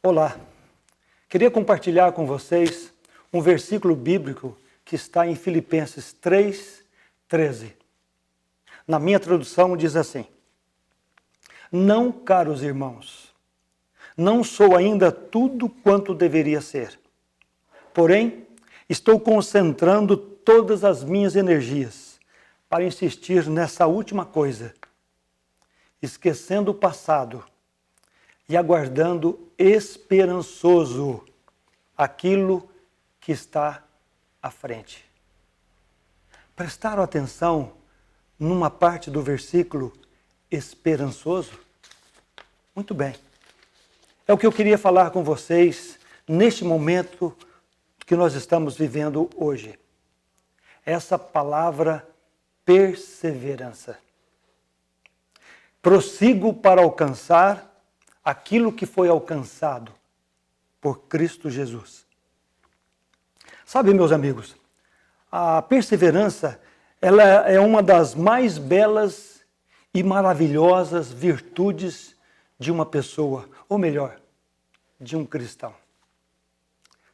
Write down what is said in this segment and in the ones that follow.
Olá, queria compartilhar com vocês um versículo bíblico que está em Filipenses 3:13. Na minha tradução diz assim: Não, caros irmãos, não sou ainda tudo quanto deveria ser. Porém, estou concentrando todas as minhas energias para insistir nessa última coisa, esquecendo o passado e aguardando esperançoso aquilo que está à frente. Prestaram atenção numa parte do versículo esperançoso? Muito bem. É o que eu queria falar com vocês neste momento que nós estamos vivendo hoje. Essa palavra perseverança. Prossigo para alcançar aquilo que foi alcançado por Cristo Jesus. Sabe, meus amigos, a perseverança, ela é uma das mais belas e maravilhosas virtudes de uma pessoa, ou melhor, de um cristão.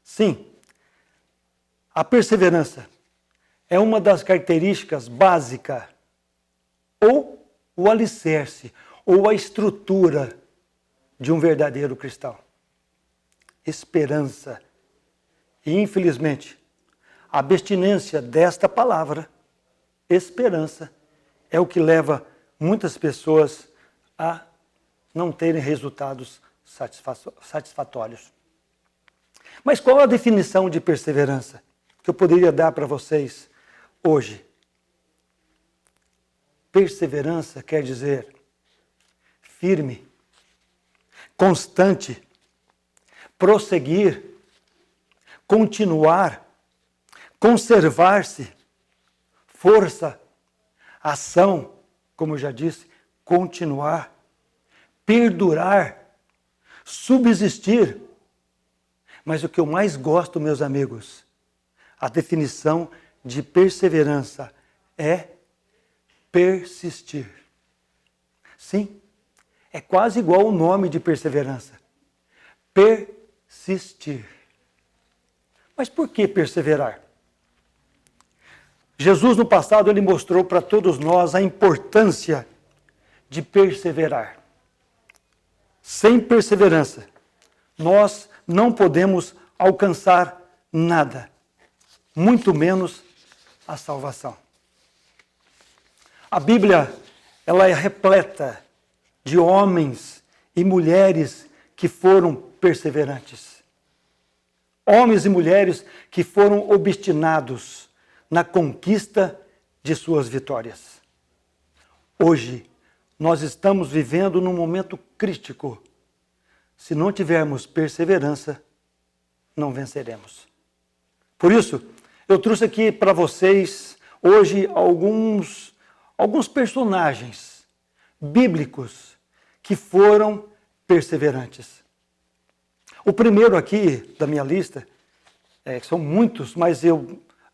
Sim, a perseverança é uma das características básicas, ou o alicerce, ou a estrutura de um verdadeiro cristão. Esperança. E, infelizmente, a abstinência desta palavra, esperança, é o que leva muitas pessoas a não terem resultados satisfatórios. Mas qual a definição de perseverança que eu poderia dar para vocês hoje? Perseverança quer dizer firme, constante, prosseguir, continuar, conservar-se, força, ação, como eu já disse, continuar, perdurar, subsistir. Mas o que eu mais gosto, meus amigos, a definição de perseverança é persistir. Sim, é quase igual o nome de perseverança. Persistir. Mas por que perseverar? Jesus, no passado, ele mostrou para todos nós a importância de perseverar. Sem perseverança, nós não podemos alcançar nada, muito menos a salvação. A Bíblia, ela é repleta de homens e mulheres que foram perseverantes. Homens e mulheres que foram obstinados na conquista de suas vitórias. Hoje, nós estamos vivendo num momento crítico. Se não tivermos perseverança, não venceremos. Por isso, eu trouxe aqui para vocês hoje alguns personagens bíblicos que foram perseverantes. O primeiro aqui da minha lista, são muitos, mas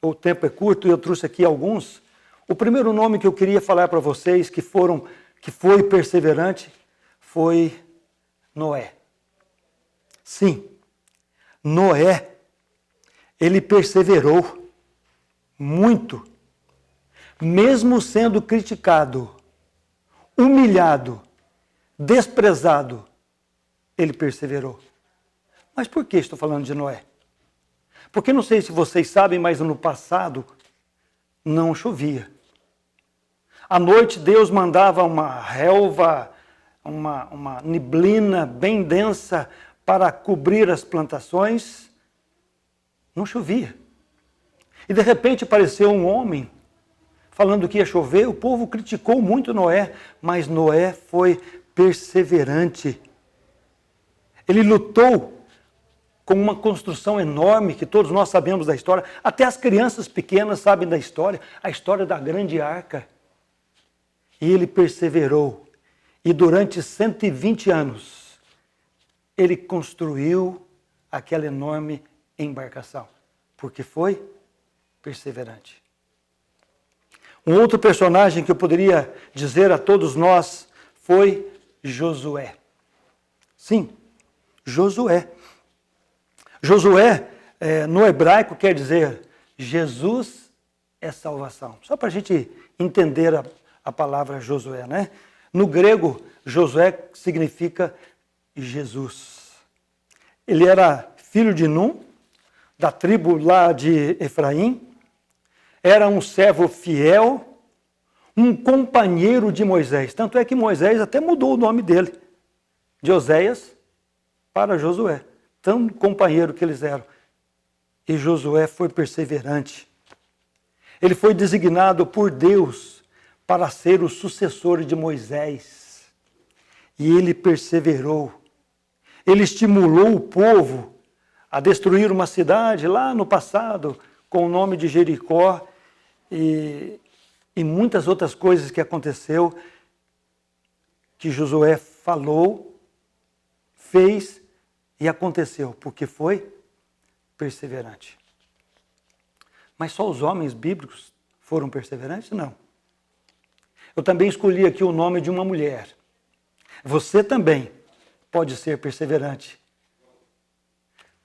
o tempo é curto e eu trouxe aqui alguns. O primeiro nome que eu queria falar para vocês que foi perseverante foi Noé. Sim, Noé, ele perseverou muito, mesmo sendo criticado, humilhado, desprezado, ele perseverou. Mas por que estou falando de Noé? Porque não sei se vocês sabem, mas no passado não chovia. À noite Deus mandava uma relva, uma neblina bem densa para cobrir as plantações. Não chovia. E de repente apareceu um homem falando que ia chover. O povo criticou muito Noé, mas Noé foi perseverante. Ele lutou com uma construção enorme que todos nós sabemos da história. Até as crianças pequenas sabem da história, a história da grande arca. E ele perseverou. E durante 120 anos, ele construiu aquela enorme embarcação. Porque foi perseverante. Um outro personagem que eu poderia dizer a todos nós foi Josué. Sim, Josué. Josué, no hebraico, quer dizer Jesus é salvação. Só para a gente entender a palavra Josué, né? No grego, Josué significa Jesus. Ele era filho de Num, da tribo lá de Efraim, era um servo fiel, um companheiro de Moisés. Tanto é que Moisés até mudou o nome dele, de Oséias para Josué. Tão companheiro que eles eram. E Josué foi perseverante. Ele foi designado por Deus para ser o sucessor de Moisés. E ele perseverou. Ele estimulou o povo a destruir uma cidade lá no passado, com o nome de Jericó, e muitas outras coisas que aconteceu, que Josué falou, fez e aconteceu, porque foi perseverante. Mas só os homens bíblicos foram perseverantes? Não. Eu também escolhi aqui o nome de uma mulher. Você também pode ser perseverante.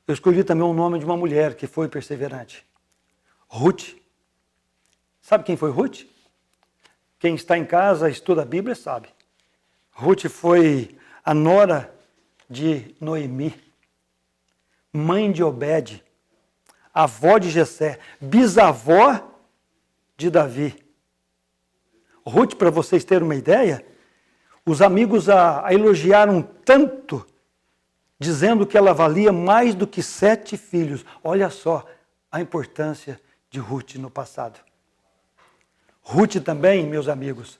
Eu escolhi também o nome de uma mulher que foi perseverante. Ruth. Sabe quem foi Ruth? Quem está em casa, estuda a Bíblia, sabe. Ruth foi a nora de Noemi, mãe de Obed, avó de Jessé, bisavó de Davi. Ruth, para vocês terem uma ideia, os amigos a elogiaram tanto, dizendo que ela valia mais do que 7 filhos. Olha só a importância de Ruth no passado. Ruth também, meus amigos,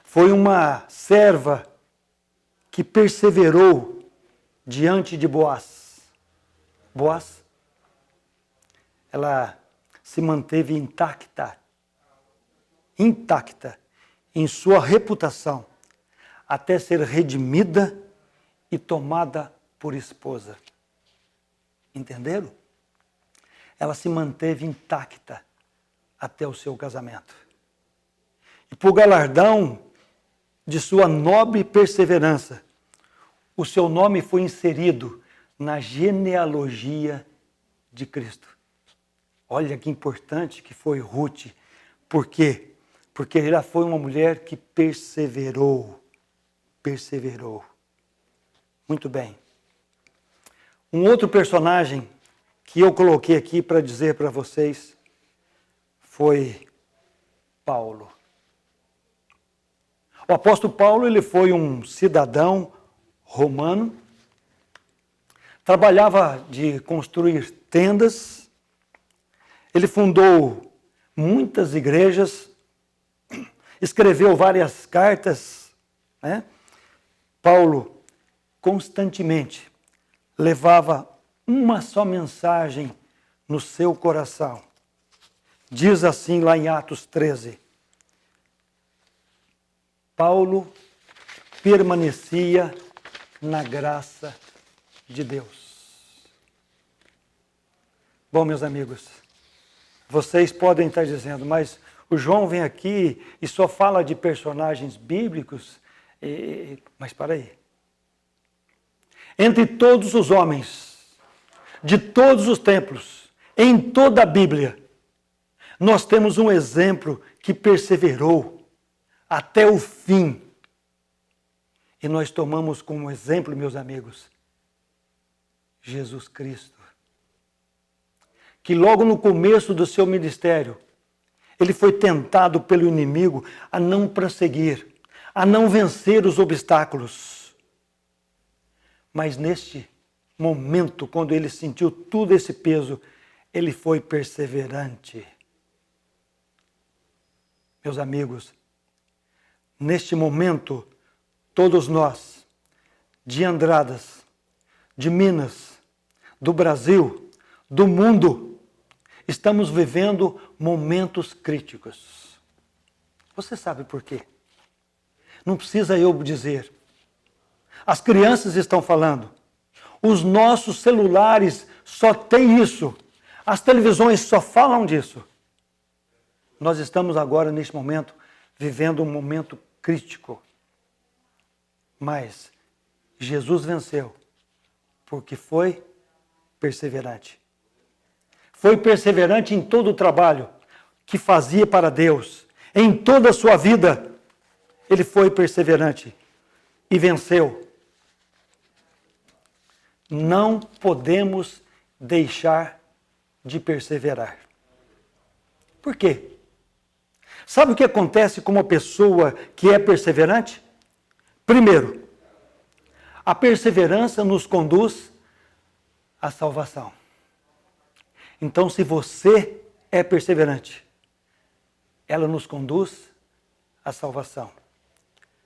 foi uma serva que perseverou diante de Boaz. Boaz, ela se manteve intacta em sua reputação, até ser redimida e tomada por esposa. Entenderam? Ela se manteve intacta até o seu casamento. E por galardão de sua nobre perseverança, o seu nome foi inserido na genealogia de Cristo. Olha que importante que foi Ruth. Por quê? Porque ela foi uma mulher que perseverou. Perseverou. Muito bem. Um outro personagem que eu coloquei aqui para dizer para vocês foi Paulo. O apóstolo Paulo, ele foi um cidadão romano, trabalhava de construir tendas, ele fundou muitas igrejas, escreveu várias cartas, né? Paulo constantemente levava uma só mensagem no seu coração. Diz assim lá em Atos 13, Paulo permanecia na graça de Deus. Bom, meus amigos, vocês podem estar dizendo, mas o João vem aqui e só fala de personagens bíblicos, mas para aí. Entre todos os homens, de todos os tempos, em toda a Bíblia, nós temos um exemplo que perseverou até o fim. E nós tomamos como exemplo, meus amigos, Jesus Cristo. Que logo no começo do seu ministério, ele foi tentado pelo inimigo a não prosseguir, a não vencer os obstáculos. Mas neste momento, quando ele sentiu todo esse peso, ele foi perseverante. Meus amigos, neste momento, todos nós, de Andradas, de Minas, do Brasil, do mundo, estamos vivendo momentos críticos. Você sabe por quê? Não precisa eu dizer. As crianças estão falando. Os nossos celulares só têm isso. As televisões só falam disso. Nós estamos agora, neste momento, vivendo um momento crítico. Mas Jesus venceu, Porque foi perseverante. Foi perseverante em todo o trabalho que fazia para Deus. Em toda a sua vida, ele foi perseverante e venceu. Não podemos deixar de perseverar. Por quê? Sabe o que acontece com uma pessoa que é perseverante? Primeiro, a perseverança nos conduz à salvação. Então, se você é perseverante, ela nos conduz à salvação.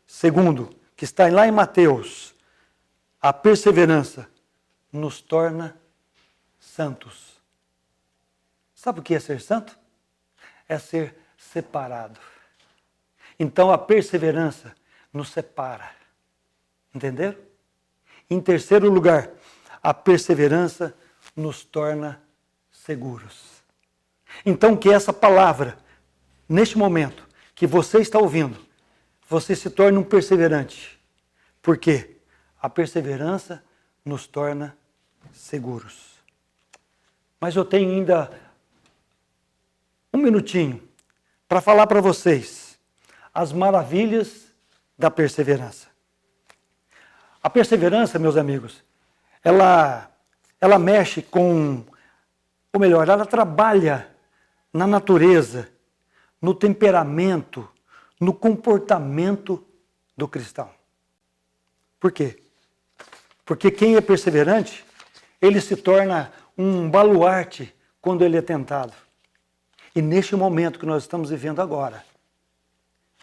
Segundo, que está lá em Mateus, a perseverança nos torna santos. Sabe o que é ser santo? É ser separado. Então a perseverança nos separa. Entenderam? Em terceiro lugar, a perseverança nos torna seguros. Então que essa palavra, neste momento que você está ouvindo, você se torne um perseverante. Por quê? A perseverança nos torna seguros. Mas eu tenho ainda um minutinho para falar para vocês as maravilhas da perseverança. A perseverança, meus amigos, ela mexe com, ou melhor, ela trabalha na natureza, no temperamento, no comportamento do cristão. Por quê? Porque quem é perseverante, ele se torna um baluarte quando ele é tentado. E neste momento que nós estamos vivendo agora,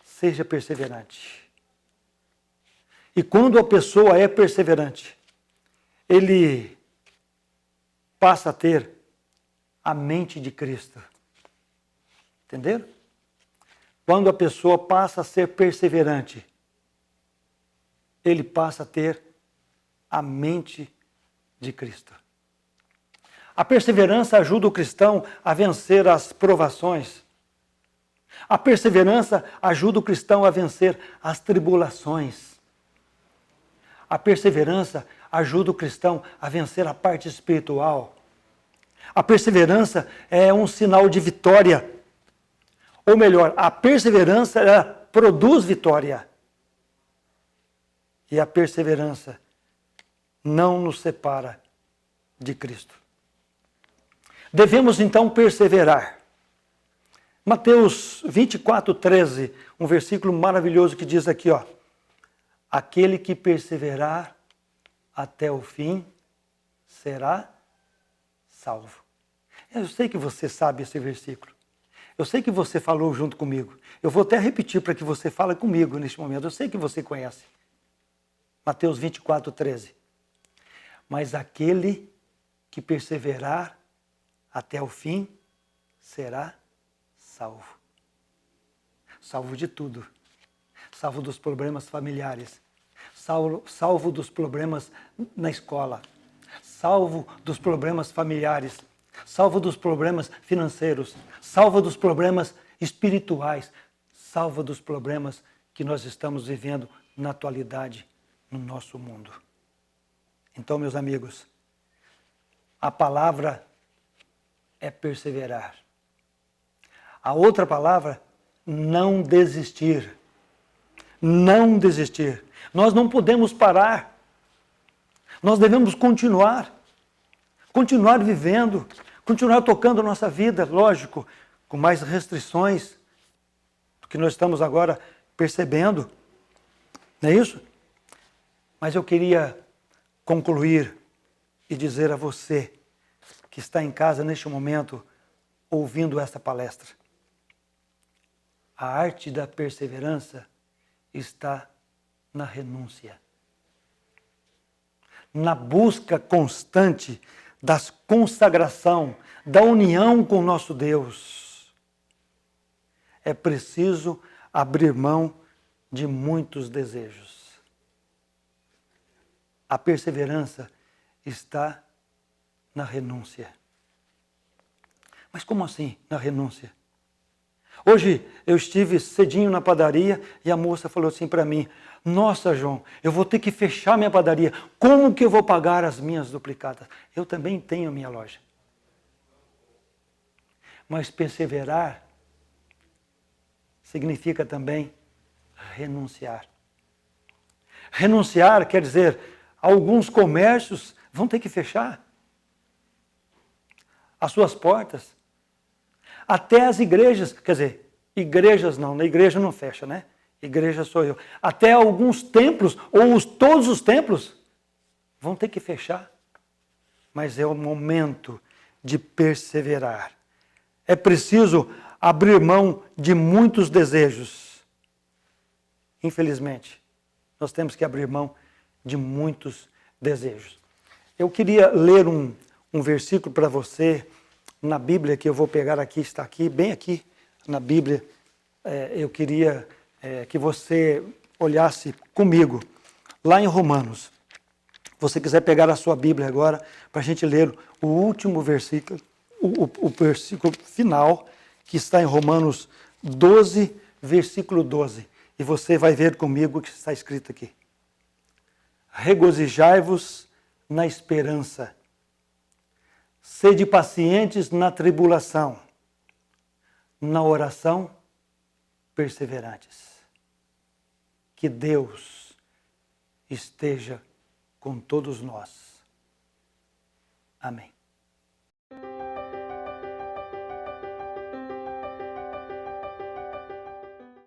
seja perseverante. E quando a pessoa é perseverante, ele passa a ter a mente de Cristo. Entenderam? Quando a pessoa passa a ser perseverante, ele passa a ter a mente de Cristo. A perseverança ajuda o cristão a vencer as provações. A perseverança ajuda o cristão a vencer as tribulações. A perseverança ajuda o cristão a vencer a parte espiritual. A perseverança é um sinal de vitória. Ou melhor, a perseverança ela produz vitória. E a perseverança não nos separa de Cristo. Devemos então perseverar. Mateus 24:13, um versículo maravilhoso que diz aqui, ó: aquele que perseverar até o fim será salvo. Eu sei que você sabe esse versículo. Eu sei que você falou junto comigo. Eu vou até repetir para que você fale comigo neste momento. Eu sei que você conhece. Mateus 24:13. Mas aquele que perseverar até o fim será salvo. Salvo de tudo. Salvo dos problemas familiares. Salvo dos problemas na escola. Salvo dos problemas familiares. Salvo dos problemas financeiros. Salvo dos problemas espirituais. Salvo dos problemas que nós estamos vivendo na atualidade no nosso mundo. Então, meus amigos, a palavra é perseverar. A outra palavra, não desistir. Não desistir. Nós não podemos parar. Nós devemos continuar. Continuar vivendo. Continuar tocando a nossa vida, lógico, com mais restrições do que nós estamos agora percebendo. Não é isso? Mas eu queria concluir e dizer a você que está em casa neste momento ouvindo esta palestra. A arte da perseverança está na renúncia. Na busca constante da consagração, da união com o nosso Deus. É preciso abrir mão de muitos desejos. A perseverança está na renúncia. Mas como assim, na renúncia? Hoje eu estive cedinho na padaria e a moça falou assim para mim: Nossa, João, eu vou ter que fechar minha padaria. Como que eu vou pagar as minhas duplicadas? Eu também tenho minha loja. Mas perseverar significa também renunciar. Renunciar quer dizer, alguns comércios vão ter que fechar as suas portas. Até as igrejas, quer dizer, igrejas não, na igreja não fecha, né? Igreja sou eu. Até alguns templos, ou todos os templos, vão ter que fechar. Mas é o momento de perseverar. É preciso abrir mão de muitos desejos. Infelizmente, nós temos que abrir mão de muitos desejos. Eu queria ler um versículo para você na Bíblia, que eu vou pegar aqui, está aqui, bem aqui na Bíblia. Eu queria que você olhasse comigo, lá em Romanos. Se você quiser pegar a sua Bíblia agora, para a gente ler o último versículo, o versículo final, que está em Romanos 12, versículo 12. E você vai ver comigo o que está escrito aqui. Regozijai-vos na esperança. Sede pacientes na tribulação. Na oração, perseverantes. Que Deus esteja com todos nós. Amém.